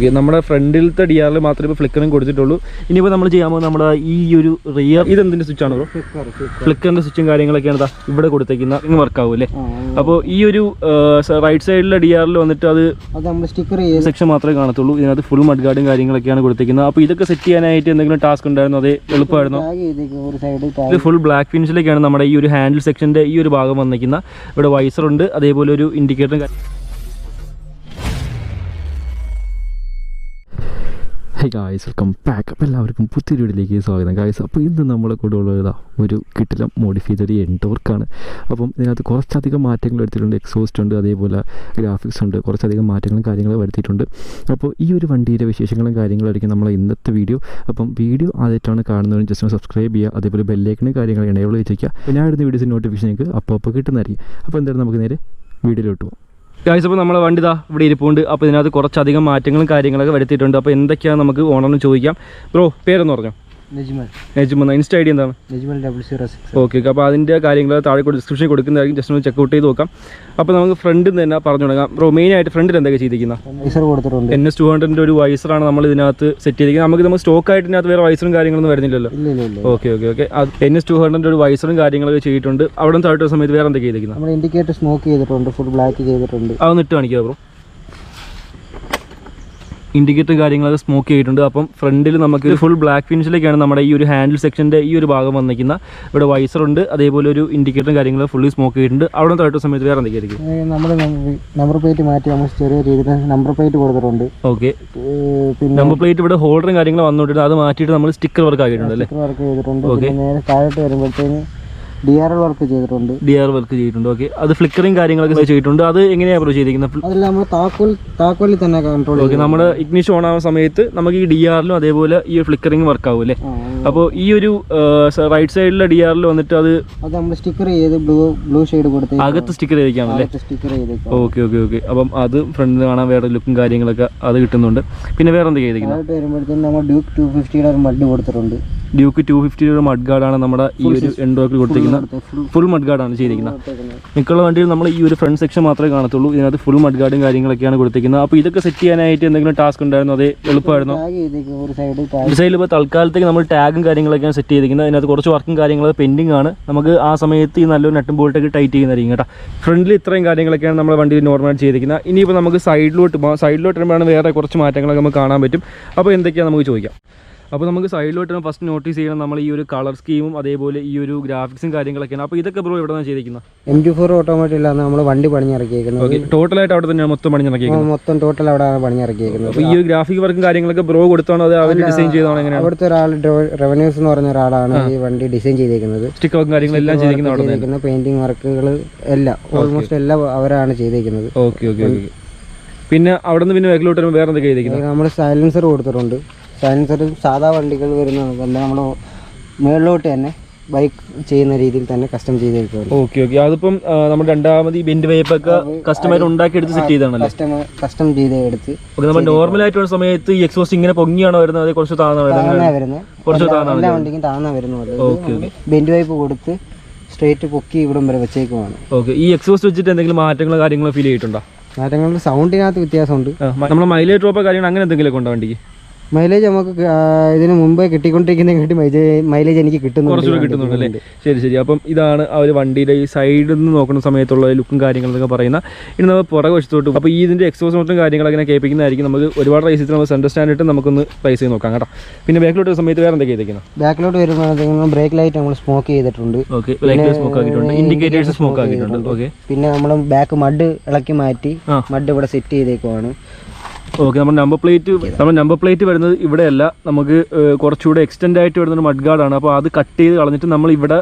Okay. നമ്മുടെ ഫ്രണ്ടിലത്തെ DRL മാത്രമേ ഇപ്പോൾ ഫ്ലിക്കറിങ് കൊടുത്തിട്ടുള്ളൂ. ഇനിയിപ്പോൾ നമ്മൾ ചെയ്യാൻ പോകുന്നത് നമ്മുടെ ഈ ഒരു റിയർ ഇതെന്തിൻ്റെ സ്വിച്ചാണോ ബ്രോ? ഫ്ലിക്കറിൻ്റെ സ്വിച്ചും കാര്യങ്ങളൊക്കെയാണ് ഇവിടെ കൊടുത്തേക്കുന്ന വർക്ക് ആവും അല്ലേ? അപ്പോൾ ഈ ഒരു റൈറ്റ് സൈഡിലെ DRL വന്നിട്ട് അത് സ്റ്റിക്കർ സെക്ഷൻ മാത്രമേ കാണത്തുള്ളൂ. ഇതിനകത്ത് ഫുൾ മഡ് ഗാർഡും കാര്യങ്ങളൊക്കെയാണ് കൊടുത്തേക്കുന്നത്. അപ്പോൾ ഇതൊക്കെ സെറ്റ് ചെയ്യാനായിട്ട് എന്തെങ്കിലും ടാസ്ക് ഉണ്ടായിരുന്നു? അതേ എളുപ്പമായിരുന്നു? ഇത് ഫുൾ ബ്ലാക്ക് ഫിനിഷിലേക്കാണ് നമ്മുടെ ഈ ഒരു ഹാൻഡിൽ സെക്ഷൻ്റെ ഈ ഒരു ഭാഗം വന്നിരിക്കുന്ന. ഇവിടെ വൈസർ ഉണ്ട്, അതേപോലെ ഒരു ഇൻഡിക്കേറ്ററും. Hey guys, welcome back. അപ്പോൾ എല്ലാവർക്കും പുതിയൊരു വീഡിയോയിലേക്ക് സ്വാഗതം ഗായ്സ്. അപ്പോൾ ഇന്ന് നമ്മളെ കൂടെ ഉള്ളത് ഒരു കിട്ടില്ല മോഡിഫൈ ചെയ്ത Ntorq ആണ്. അപ്പം ഇതിനകത്ത് കുറച്ചധികം മാറ്റങ്ങൾ വരുത്തിയിട്ടുണ്ട്. എക്സോസ്റ്റ് ഉണ്ട്, അതേപോലെ ഗ്രാഫിക്സ് ഉണ്ട്, കുറച്ചധികം മാറ്റങ്ങളും കാര്യങ്ങളും വരുത്തിയിട്ടുണ്ട്. അപ്പോൾ ഈ ഒരു വണ്ടിയുടെ വിശേഷങ്ങളും കാര്യങ്ങളായിരിക്കും നമ്മളെ ഇന്നത്തെ വീഡിയോ. അപ്പം വീഡിയോ ആദ്യമായിട്ടാണ് കാണുന്നവരും ജസ്റ്റ് ഒന്ന് സബ്സ്ക്രൈബ് ചെയ്യുക, അതേപോലെ ബെല്ലൈക്കനും കാര്യങ്ങൾ എനേബിൾ ചെയ്യിക്കുക. അപ്പോൾ ഞാൻ ഇടുന്ന വീഡിയോസിൻ്റെ നോട്ടിഫിക്കേഷൻ നിങ്ങൾക്ക് അപ്പോൾ കിട്ടുന്നതായിരിക്കും. അപ്പോൾ എന്തായാലും നമുക്ക് നേരെ വീഡിയോയിലോട്ട് പോകാം ഗായ്സ്. അപ്പോൾ നമ്മളെ വണ്ടി ഇവിടെ ഇരിപ്പുണ്ട്. അപ്പോൾ ഇതിനകത്ത് കുറച്ചധികം മാറ്റങ്ങളും കാര്യങ്ങളൊക്കെ വരുത്തിയിട്ടുണ്ട്. അപ്പോൾ എന്തൊക്കെയാണ് നമുക്ക് ഓണറിന് ചോദിക്കാം. ബ്രോ പേരെന്ന് പറഞ്ഞോ? നെജ്മൽ. ഇൻസ്റ്റ ID എന്താണ്? ഓക്കെ. അപ്പോൾ അതിൻ്റെ കാര്യങ്ങൾ താഴെ ഡിസ്ക്രിപ്ഷനിൽ കൊടുക്കുന്നതായിരിക്കും. ജസ്റ്റ് ഒന്ന് ചെക്കൗട്ട് ചെയ്ത് നോക്കാം. അപ്പോൾ നമുക്ക് ഫ്രണ്ടിൽ നിന്ന് തന്നെ പറഞ്ഞു തുടങ്ങാം. ബ്രോ മെയിനായിട്ട് ഫ്രണ്ടിൽ എന്തൊക്കെ ചെയ്തിരിക്കുന്നത്? NS200 ഒരു വൈസറാണ് നമ്മൾ ഇതിനകത്ത് സെറ്റ് ചെയ്തിരിക്കുന്നത്. നമുക്ക് സ്റ്റോക്കായിട്ട് ഇതിനകത്ത് വേറെ വൈസറും കാര്യങ്ങളൊന്നും വരുന്നില്ലല്ലോ. ഓക്കെ. NS200 ഒരു വൈസറും കാര്യങ്ങളൊക്കെ ചെയ്തിട്ടുണ്ട്. അവിടെ താഴെ സമയത്ത് വേറെ എന്തൊക്കെ ചെയ്തിരിക്കുന്നത്? ഇൻഡിക്കേറ്റർ സ്മോക്ക് ചെയ്തിട്ടുണ്ട്, ഫുൾ ബ്ലാക്ക് ചെയ്തിട്ടുണ്ട്. അതൊന്ന് ഇട്ട് കാണിക്കുക ബ്രോ. ഇൻഡിക്കേറ്റർ കാര്യങ്ങളൊക്കെ സ്മോക്ക് ചെയ്തിട്ടുണ്ട്. അപ്പം ഫ്രണ്ടിൽ നമുക്ക് ഫുൾ ബ്ലാക്ക് ഫിനിഷിലേക്കാണ് നമ്മുടെ ഈ ഒരു ഹാൻഡിൽ സെക്ഷൻ്റെ ഈ ഒരു ഭാഗം വന്നിരിക്കുന്ന. ഇവിടെ വൈസർ ഉണ്ട്, അതേപോലെ ഒരു ഇൻഡിക്കേറ്ററും കാര്യങ്ങൾ ഫുള്ളി സ്മോക്ക് ചെയ്തിട്ടുണ്ട്. അവിടെ താഴെ സമയത്ത് വേറെ എന്തൊക്കെയായിരിക്കും? നമ്മൾ നമ്പർ പ്ലേറ്റ് മാറ്റി നമ്മൾ ചെറിയ രീതിയിൽ നമ്പർ പ്ലേറ്റ് കൊടുത്തിട്ടുണ്ട്. ഓക്കെ. പിന്നെ നമ്പർ പ്ലേറ്റ് ഇവിടെ ഹോൾഡറും കാര്യങ്ങൾ വന്നുകൊണ്ടിരുന്നത്, അത് മാറ്റിയിട്ട് നമ്മൾ സ്റ്റിക്കർ വർക്ക് ആക്കിയിട്ടുണ്ട് അല്ലേ? വർക്ക് ചെയ്തിട്ടുണ്ട്. നേരെ താഴോട്ട് വരുമ്പോഴത്തേന് DRL വർക്ക് ചെയ്തിട്ടുണ്ട്. ഓക്കെ. അത് ഫ്ലിക്കറിങ് കാര്യങ്ങളൊക്കെ ചെയ്തിട്ടുണ്ട്. അത് എങ്ങനെയാണ് പ്രോ ചെയ്തിരിക്കുന്നത്? അതിൽ നമ്മൾ താക്കോലിൽ തന്നെ കൺട്രോൾ. ഓക്കെ. നമ്മുടെ ഇഗ്നിഷൻ ഓൺ ആവുന്ന സമയത്ത് നമുക്ക് ഈ DRLും അതേപോലെ ഈ ഫ്ലിക്കറിങ് വർക്ക് ആവും അല്ലേ? അപ്പോൾ ഈ ഒരു റൈറ്റ് സൈഡിലെ DRL വന്നിട്ട് അത് നമ്മൾ സ്റ്റിക്കർ ചെയ്ത് ബ്ലൂ ഷെയ്ഡ് കൊടുത്ത് അകത്ത് സ്റ്റിക്കർ ചെയ്തിരിക്കാമല്ലേ? ഓക്കെ. അപ്പം അത് ഫ്രണ്ടിൽ കാണാൻ വേറെ ലുക്കും കാര്യങ്ങളൊക്കെ അത് കിട്ടുന്നുണ്ട്. പിന്നെ വേറെ എന്തൊക്കെ ചെയ്തിരിക്കുന്നത്? വരുമ്പോഴത്തേക്കും നമ്മൾ ഡ്യൂക്ക് 250 ഒരു മഡ് കൊടുത്തിട്ടുണ്ട്. ഡ്യൂക്ക് 250 ഒരു മഡ് ഗാർഡാണ് നമ്മുടെ ഈ ഒരു Ntorq കൊടുത്തിരിക്കുന്നത്. ഫുൾ മഡ് ഗാർഡാണ് ചെയ്തിരിക്കുന്നത്. മിക്കുള്ള വണ്ടിയിൽ നമ്മൾ ഈ ഒരു ഫ്രണ്ട് സെക്ഷൻ മാത്രമേ കാണത്തുള്ളൂ. ഇതിനകത്ത് ഫുൾ മഡ് ഗാർഡും കാര്യങ്ങളൊക്കെയാണ് കൊടുത്തിരിക്കുന്നത്. അപ്പോൾ ഇതൊക്കെ സെറ്റ് ചെയ്യാനായിട്ട് എന്തെങ്കിലും ടാസ്ക് ഉണ്ടായിരുന്നു? അതേ എളുപ്പമായിരുന്നു? ഒരു സൈഡിൽ ഇപ്പോൾ തൽക്കാലത്തേക്ക് നമ്മൾ ടാഗും കാര്യങ്ങളൊക്കെയാണ് സെറ്റ് ചെയ്തിരിക്കുന്നത്. അതിനകത്ത് കുറച്ച് വർക്കും കാര്യങ്ങളൊക്കെ പെൻഡിങ് ആണ്. നമുക്ക് ആ സമയത്ത് ഈ നല്ലൊരു നട്ടും ബോൾട്ടൊക്കെ ടൈറ്റ് ചെയ്യുന്നതായിരിക്കും കേട്ടോ. ഫ്രണ്ടിൽ ഇത്രയും കാര്യങ്ങളൊക്കെയാണ് നമ്മുടെ വണ്ടിയിൽ നോർമലായിട്ട് ചെയ്തിരിക്കുന്നത്. ഇനിയിപ്പോൾ നമുക്ക് സൈഡിലോട്ട് വരുമ്പോഴാണ് വേറെ കുറച്ച് മാറ്റങ്ങളൊക്കെ നമുക്ക് കാണാൻ പറ്റും. അപ്പോൾ എന്തൊക്കെയാണ് നമുക്ക് ചോദിക്കാം. അപ്പോൾ നമുക്ക് സൈഡിലോട്ട് ഫസ്റ്റ് നോട്ടീസ് ചെയ്യണം നമ്മൾ ഈ ഒരു കളർ സ്കീമും അതേപോലെ ഈ ഒരു ഗ്രാഫിക്സും കാര്യങ്ങളൊക്കെയാണ്. അപ്പോൾ ഇതൊക്കെ ബ്രോ എവിടെ നിന്നാണ് ചെയ്തിരിക്കുന്നത്? M24 ഓട്ടോമാറ്റിക്കിലാണ് നമ്മൾ വണ്ടി പണിഞ്ഞിറക്കിയിരിക്കുന്നത്. ഓക്കെ. ടോട്ടലായിട്ട് അവിടെ തന്നെയാണ് മൊത്തം പണിഞ്ഞിറക്കിയിരിക്കുന്നത്? മൊത്തം ടോട്ടൽ അവിടെയാണ് പണിഞ്ഞിറക്കിയിരിക്കുന്നത്. അപ്പോൾ ഈ ഒരു ഗ്രാഫിക് വർക്കും കാര്യങ്ങളൊക്കെ ബ്രോ കൊടുത്താണോ അത് അവർ ഡിസൈൻ ചെയ്താണോ? എങ്ങനെയാണ്? അവിടുത്തെ ഒരാൾ റവന്യൂസ് എന്ന് പറഞ്ഞ ഒരാളാണ് ഈ വണ്ടി ഡിസൈൻ ചെയ്തിരിക്കുന്നത്. സ്റ്റിക്കറും കാര്യങ്ങളെല്ലാം ചെയ്തിരിക്കുന്നത്, പെയിന്റിങ് വർക്കുകൾ എല്ലാം ഓൾമോസ്റ്റ് എല്ലാം അവരാണ് ചെയ്തിരിക്കുന്നത്. ഓക്കെ. പിന്നെ അവിടെ നിന്ന് പിന്നെ ബാക്കിലോട്ട് വരുമ്പോൾ വേറെ എന്തൊക്കെ ചെയ്തിരിക്കുന്നത്? നമ്മൾ സൈലൻസർ കൊടുത്തിട്ടുണ്ട്. സൈലൻസർ സാധാ വണ്ടികൾ വരുന്നതല്ല, നമ്മൾ മുകളിലോട്ട് തന്നെ ബൈക്ക് ചെയ്യുന്ന രീതിയിൽ തന്നെ കസ്റ്റം ചെയ്തിരിക്കുന്നത്. ഓക്കെ. അതിപ്പം നമ്മൾ രണ്ടാമത് ഈ ബെൻഡ് വൈപ്പൊക്കെ കസ്റ്റമർ ഉണ്ടാക്കിയെടുത്ത് സെറ്റ് ചെയ്താണല്ലോ? കസ്റ്റം ചെയ്തെടുത്ത്. നമ്മൾ നോർമൽ ആയിട്ടുള്ള സമയത്ത് ഈ എക്സോസ്റ്റ് ഇങ്ങനെ പൊങ്ങിയാണോ വരുന്നത്? അത് കുറച്ച് താഴ്ന്ന വരുന്നത്? എല്ലാ വണ്ടിക്കും താഴ്ന്ന വരുന്നത്. ബെൻഡ് വൈപ്പ് കൊടുത്ത് സ്ട്രേറ്റ് പൊക്കി ഇവിടം വരെ വെച്ചേക്കുവാണ്. ഓക്കെ. ഈ എക്സോസ്റ്റ് വെച്ചിട്ട് എന്തെങ്കിലും മാറ്റങ്ങളോ കാര്യങ്ങളോ ഫീൽ ചെയ്തിട്ടുണ്ടോ? മാറ്റങ്ങളുടെ സൗണ്ടിനകത്ത് വ്യത്യാസമുണ്ട്. നമ്മൾ മൈലേജ് ഡ്രോപ്പോ കാര്യങ്ങൾ അങ്ങനെ എന്തെങ്കിലും ഉണ്ടോ വണ്ടിക്ക്? മൈലേജ് നമുക്ക് ഇതിന് മുമ്പേ കിട്ടിക്കൊണ്ടിരിക്കുന്ന മൈലേജ് എനിക്ക് കിട്ടുന്നുണ്ടല്ലേ? ശരി. അപ്പം ഇതാണ് ആ ഒരു വണ്ടിയുടെ ഈ സൈഡിൽ നിന്ന് നോക്കുന്ന സമയത്തുള്ള ലുക്കും കാര്യങ്ങളൊക്കെ പറയുന്ന. ഇനി നമ്മൾ പുറകെ വശത്തോട്ട്. അപ്പോൾ ഈ ഇതിൻ്റെ എക്സോസ് നോട്ടും കാര്യങ്ങളൊക്കെ കേൾപ്പിക്കുന്നതായിരിക്കും. നമുക്ക് ഒരുപാട് റൈസിൽ നമ്മൾ സെൻറ്റർ സ്റ്റാൻഡിട്ട് നമുക്കൊന്ന് പ്രൈസ് ചെയ്ത് നോക്കാം കേട്ടോ. പിന്നെ ബാക്കിലോട്ട് സമയത്ത് വേറെ എന്തൊക്കെ ചെയ്തിരിക്കുന്നത്? ബാക്കിലോട്ട് വരുമ്പോഴത്തേക്കും ബ്രേക്ക് ലൈറ്റ് നമ്മൾ സ്മോക്ക് ചെയ്തിട്ടുണ്ട്. ഓക്കെ. ബ്രേക്ക് സ്മോക്ക് ആക്കിയിട്ടുണ്ട്, ഇൻഡിക്കേറ്റേഴ്സ് സ്മോക്ക് ആക്കിയിട്ടുണ്ട്. ഓക്കെ. പിന്നെ നമ്മൾ ബാക്ക് മഡ് ഇളക്കി മാറ്റി മഡ് ഇവിടെ സെറ്റ് ചെയ്തേക്കുവാണ്. ഓക്കെ. നമ്മുടെ നമ്പർ പ്ലേറ്റ് വരുന്നത് ഇവിടെയല്ല, നമുക്ക് കുറച്ചുകൂടെ എക്സ്റ്റെൻഡ് ആയിട്ട് വരുന്നൊരു മഡ് ഗാർഡാണ്. അപ്പോൾ അത് കട്ട് ചെയ്ത് കളഞ്ഞിട്ട് നമ്മൾ ഇവിടെ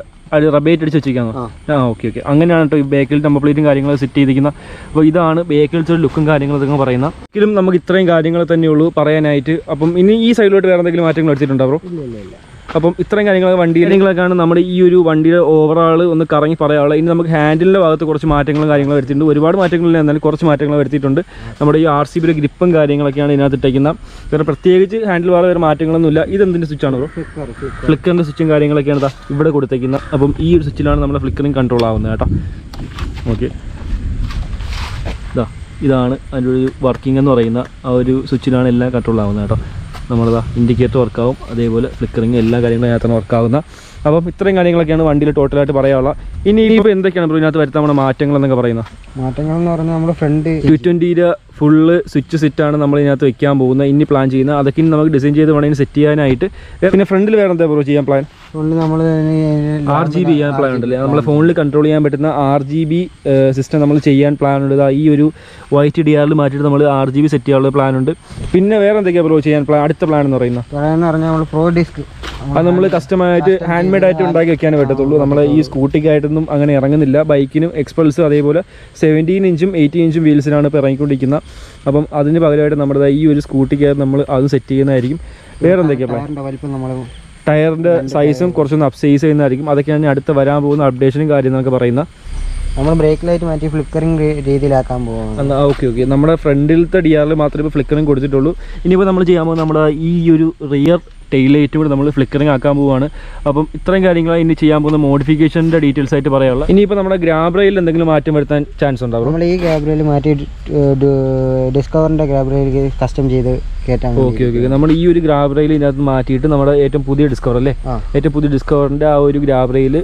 റബേറ്റ് അടിച്ച് വെച്ചിരിക്കുന്നു. ഓക്കെ. അങ്ങനെയാണ് കേട്ടോ ഈ ബേക്കിൽ നമ്പർ പ്ലേറ്റും കാര്യങ്ങളും സെറ്റ് ചെയ്തിരിക്കുന്നത്. അപ്പോൾ ഇതാണ് ബേക്കിലത്തെ ഒരു ലുക്കും കാര്യങ്ങളൊക്കെ പറയുന്നത്. ഒരിക്കലും നമുക്ക് ഇത്രയും കാര്യങ്ങൾ തന്നെയുള്ളൂ പറയാനായിട്ട്. അപ്പം ഇനി ഈ സൈഡിലോട്ട് വേറെ എന്തെങ്കിലും മാറ്റങ്ങൾ എടുത്തിട്ടുണ്ടോ ബ്രോ? ഇല്ല. അപ്പം ഇത്രയും കാര്യങ്ങളൊക്കെയാണ് നമ്മുടെ ഈ ഒരു വണ്ടിയുടെ ഓവറോൾ ഒന്ന് കറങ്ങി പറയാനുള്ളത്. ഇനി നമുക്ക് ഹാൻഡിലിൻ്റെ ഭാഗത്ത് കുറച്ച് മാറ്റങ്ങളും കാര്യങ്ങളും വരുത്തിയിട്ടുണ്ട്. ഒരുപാട് മാറ്റങ്ങളില്ല, എന്നാലും കുറച്ച് മാറ്റങ്ങൾ വരുത്തിയിട്ടുണ്ട്. നമ്മുടെ ഈ RCBയുടെ ഗ്രിപ്പും കാര്യങ്ങളൊക്കെയാണ് ഇതിനകത്ത് ഇട്ടേക്കുന്നത്. വേറെ പ്രത്യേകിച്ച് ഹാൻഡിൽ വേറെ മാറ്റങ്ങളൊന്നുമില്ല. ഇതെന്തിൻ്റെ സ്വിച്ചാണ് ബ്രോ? ഫ്ലിക്കറിൻ്റെ സ്വിച്ചും കാര്യങ്ങളൊക്കെയാണ് ഇവിടെ കൊടുത്തേക്കുന്നത്. അപ്പം ഈ ഒരു സ്വിച്ചിലാണ് നമ്മുടെ ഫ്ലിക്കറിങ് കൺട്രോൾ ആവുന്നത് കേട്ടോ. ഓക്കെ. ഇതാണ് അതിൻ്റെ ഒരു വർക്കിംഗ് എന്ന് പറയുന്ന ആ ഒരു സ്വിച്ചിലാണ് എല്ലാം കൺട്രോൾ ആവുന്നത് കേട്ടോ. നമ്മളിതാ ഇൻഡിക്കേറ്റർ വർക്കാവും, അതേപോലെ ഫ്ലിക്കറിങ് എല്ലാ കാര്യങ്ങളും അതിനകത്താണ് വർക്കാവുന്ന. അപ്പം ഇത്രയും കാര്യങ്ങളൊക്കെയാണ് വണ്ടിയിൽ ടോട്ടലായിട്ട് പറയാനുള്ള. ഇനിയിപ്പോൾ എന്തൊക്കെയാണ് ബ്രോ ഇതിനകത്ത് വരുത്താൻ നമ്മുടെ മാറ്റങ്ങൾ എന്നൊക്കെ പറയുന്നത്? മാറ്റങ്ങൾ എന്ന് പറഞ്ഞാൽ നമ്മുടെ ഫ്രണ്ട് 220 ഫുള്ള് സ്വിച്ച് സെറ്റാണ് നമ്മൾ ഇതിനകത്ത് വെക്കാൻ പോകുന്നത്, ഇനി പ്ലാൻ ചെയ്യുന്നത്. അതൊക്കെ ഇനി നമുക്ക് ഡിസൈൻ ചെയ്ത് വേണമെങ്കിൽ സെറ്റ് ചെയ്യാനായിട്ട്. പിന്നെ ഫ്രണ്ടിൽ വേറെ എന്താ ബ്രോ ചെയ്യാൻ പ്ലാൻ? നമ്മൾ RGB ചെയ്യാൻ പ്ലാൻ ഉണ്ടല്ലേ, നമ്മളെ ഫോണിൽ കൺട്രോൾ ചെയ്യാൻ പറ്റുന്ന RGB സിസ്റ്റം നമ്മൾ ചെയ്യാൻ പ്ലാൻ ഉണ്ട്. ഈ ഒരു വൈറ്റ് DRL മാറ്റിയിട്ട് നമ്മൾ RGB സെറ്റ് ചെയ്യാനുള്ള പ്ലാൻ ഉണ്ട്. പിന്നെ വേറെ എന്തൊക്കെയാണ് ബ്രോ ചെയ്യാൻ പ്ലാൻ? അടുത്ത പ്ലാൻ എന്ന് പറയുന്നത് നമ്മൾ പ്രോ ഡിസ്ക് അത് നമ്മൾ കസ്റ്റമായിട്ട് ഹാൻഡ് മെയ്ഡ് ആയിട്ട് ഉണ്ടാക്കി വെക്കാനേ പറ്റത്തുള്ളൂ. നമ്മൾ ഈ സ്കൂട്ടിക്കായിട്ടൊന്നും അങ്ങനെ ഇറങ്ങുന്നില്ല. ബൈക്കിനും എക്സ്പൾസ് അതേപോലെ 17 ഇഞ്ചും 18 ഇഞ്ചും വീൽസിനാണ് ഇപ്പോൾ ഇറങ്ങിക്കൊണ്ടിരിക്കുന്നത്. അപ്പം അതിന് പകരമായിട്ട് നമ്മുടെ ഈ ഒരു സ്കൂട്ടിക്കകത്ത് നമ്മൾ അത് സെറ്റ് ചെയ്യുന്നതായിരിക്കും. വേറെ എന്തൊക്കെയാണ് പ്ലാൻ? ടയറിൻ്റെ സൈസും കുറച്ചൊന്ന് അപ്സൈസ് ചെയ്യുന്നതായിരിക്കും. അതൊക്കെയാണ് അടുത്ത് വരാൻ പോകുന്ന അപ്ഡേഷനും കാര്യം എന്നൊക്കെ പറയുന്നത്. നമ്മൾ ബ്രേക്ക് ലൈറ്റ് മാറ്റി ഫ്ലിക്കറിംഗ് രീതിയിലാക്കാൻ പോകുന്നത്. ഓക്കെ. നമ്മുടെ ഫ്രണ്ടിലത്തെ DRL മാത്രമേ ഇപ്പോൾ ഫ്ലിക്കറിംഗ് കൊടുത്തിട്ടുള്ളൂ. ഇനിയിപ്പോൾ നമ്മൾ ചെയ്യാൻ പോകുന്നത് നമ്മുടെ ഈ ഒരു റിയർ ടെയിൽ ലൈറ്റും കൂടെ നമ്മൾ ഫ്ലിക്കറിംഗ് ആക്കാൻ പോവുകയാണ്. അപ്പം ഇത്രയും കാര്യങ്ങളാണ് ഇനി ചെയ്യാൻ പോകുന്ന മോഡിഫിക്കേഷൻ്റെ ഡീറ്റെയിൽസ് ആയിട്ട് പറയാനുള്ള. ഇനിയിപ്പോൾ നമ്മുടെ ഗ്രാബ് റെയിൽ എന്തെങ്കിലും മാറ്റം വരുത്താൻ ചാൻസ് ഉണ്ടാവും? നമ്മൾ ഈ ഗ്രാബ് റെയിൽ മാറ്റി ഡിസ്കവറിൻ്റെ ഗ്രാബ് റെയിൽ കസ്റ്റം ചെയ്ത് കയറ്റാൻ. ഓക്കെ. നമ്മൾ ഈ ഒരു ഗ്രാബ് റെയിൽ ഇതിനകത്ത് മാറ്റിയിട്ട് നമ്മുടെ ഏറ്റവും പുതിയ ഡിസ്കവർ അല്ലേ, ഏറ്റവും പുതിയ ഡിസ്കവറിൻ്റെ ആ ഒരു ഗ്രാബ് റെയിൽ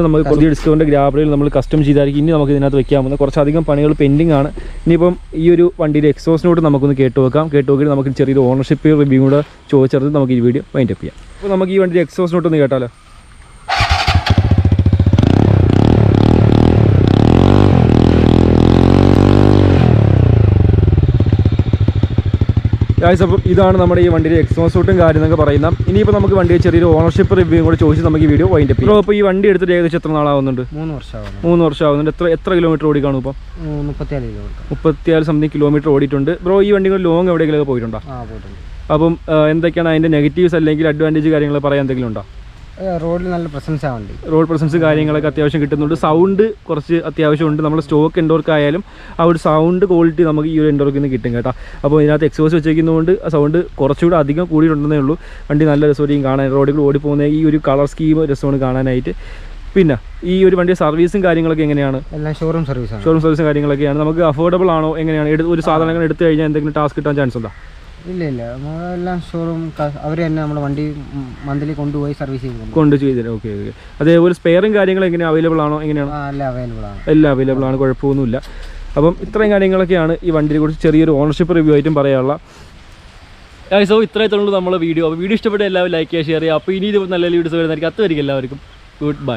നമുക്ക് പുതിയ ഡിസ്കവറിൻ്റെ ഗ്രാബ് റെയിൽ നമ്മൾ കസ്റ്റം ചെയ്തായിരിക്കും ഇനി നമുക്ക് ഇതിനകത്ത് വെക്കാൻ പോകുന്നത്. കുറച്ചധികം പണികൾ പെൻഡിങ് ആണ്. ഇനിയിപ്പം ഈ ഒരു വണ്ടിയുടെ എക്സോസിനോട് നമുക്കൊന്ന് കേട്ട് നോക്കിയിട്ട് നമുക്ക് ചെറിയൊരു ഓണർഷിപ്പ് റിവ്യൂ കൂടെ ചോദിച്ചെടുത്ത് നമുക്ക് ഈ വീഡിയോ വൈൻഡ് അപ്പ് ചെയ്യാം. അപ്പോൾ നമുക്ക് ഈ വണ്ടിയുടെ എക്സോസിനോട്ടൊന്ന് കേട്ടാലോ. അപ്പം ഇതാണ് നമ്മുടെ ഈ വണ്ടിയുടെ എക്സോസൂട്ടും കാര്യം എന്നൊക്കെ പറയുന്നത്. ഇനിയിപ്പോൾ നമുക്ക് വണ്ടിയെ ചെറിയൊരു ഓണർഷിപ്പ് റിവ്യൂ കൂടെ ചോദിച്ച് നമുക്ക് ഈ വീഡിയോ വൈൻഡ് അപ്പ് ചെയ്യാം. അപ്പോൾ ഈ വണ്ടി എടുത്തിട്ട് ഏകദേശം എത്ര നാളാവുന്നുണ്ട്? 3 വർഷം ആവുന്നുണ്ട്. എത്ര കിലോമീറ്റർ ഓടി കാണും? ഇപ്പം 34 സംതിങ് കിലോമീറ്റർ ഓടിയിട്ടുണ്ട്. ബ്രോ ഈ വണ്ടി ലോങ് എവിടെയെങ്കിലും പോയിട്ടുണ്ടോ? അപ്പം എന്തൊക്കെയാണ് അതിൻ്റെ നെഗറ്റീവ്സ് അല്ലെങ്കിൽ അഡ്വാൻറ്റേജ് കാര്യങ്ങൾ പറയാൻ എന്തെങ്കിലും ഉണ്ടോ? റോഡിൽ നല്ല പ്രസൻസ് ആവുന്നുണ്ട്. റോഡ് പ്രസൻസ് കാര്യങ്ങളൊക്കെ അത്യാവശ്യം കിട്ടുന്നുണ്ട്. സൗണ്ട് കുറച്ച് അത്യാവശ്യമുണ്ട്. നമ്മൾ സ്റ്റോക്ക് എൻഡോർക്ക് ആയാലും ആ ഒരു സൗണ്ട് ക്വാളിറ്റി നമുക്ക് ഈ ഒരു എൻഡോർക്കിൽ നിന്ന് കിട്ടും കേട്ടോ. അപ്പോൾ ഇതിനകത്ത് എക്സോസ് വെച്ചിരിക്കുന്നതുകൊണ്ട് സൗണ്ട് കുറച്ചുകൂടെ അധികം കൂടിയിട്ടുണ്ടെന്നേ ഉള്ളൂ. വണ്ടി നല്ല രസമായിരിക്കും കാണാൻ. റോഡിൽ ഓടിപ്പോകുന്ന ഈ ഒരു കളർ സ്കീം രസമാണ് കാണാനായിട്ട്. പിന്നെ ഈ ഒരു വണ്ടി സർവീസും കാര്യങ്ങളൊക്കെ എങ്ങനെയാണ്? എല്ലാം ഷോറൂം സർവീസും കാര്യങ്ങളൊക്കെയാണ്. നമുക്ക് അഫോർഡബിൾ ആണോ? എങ്ങനെയാണ്? ഒരു സാധാരണ എടുത്തു കഴിഞ്ഞാൽ എന്തെങ്കിലും ടാസ്ക് കിട്ടാൻ ചാൻസ് ഉണ്ടോ? ഇല്ല നമ്മളെല്ലാം ഷോറൂം അവർ തന്നെ നമ്മുടെ വണ്ടി മന്ത്ലി കൊണ്ടുപോയി സർവീസ് ചെയ്തിട്ട്. ഓക്കെ. അതേപോലെ സ്പെയറും കാര്യങ്ങളും എങ്ങനെയാണ്? അവൈലബിൾ ആണോ? എങ്ങനെയാണ്? എല്ലാം അവൈലബിൾ ആണ്, കുഴപ്പമൊന്നുമില്ല. അപ്പം ഇത്രയും കാര്യങ്ങളൊക്കെയാണ് ഈ വണ്ടിയെ കുറിച്ച് ചെറിയൊരു ഓണർഷിപ്പ് റിവ്യൂ ആയിട്ടും പറയാനുള്ള. സോ ഇത്രയത്തുള്ളൂ നമ്മളെ വീഡിയോ. അപ്പോൾ വീഡിയോ ഇഷ്ടപ്പെട്ട എല്ലാവരും ലൈക്ക് ചെയ്യുക, ഷെയർ ചെയ്യുക. അപ്പോൾ ഇനി ഇത് നല്ല വീഡിയോസ് വരുന്നതായിരിക്കും. അതുവരെയും എല്ലാവർക്കും ഗുഡ് ബൈ.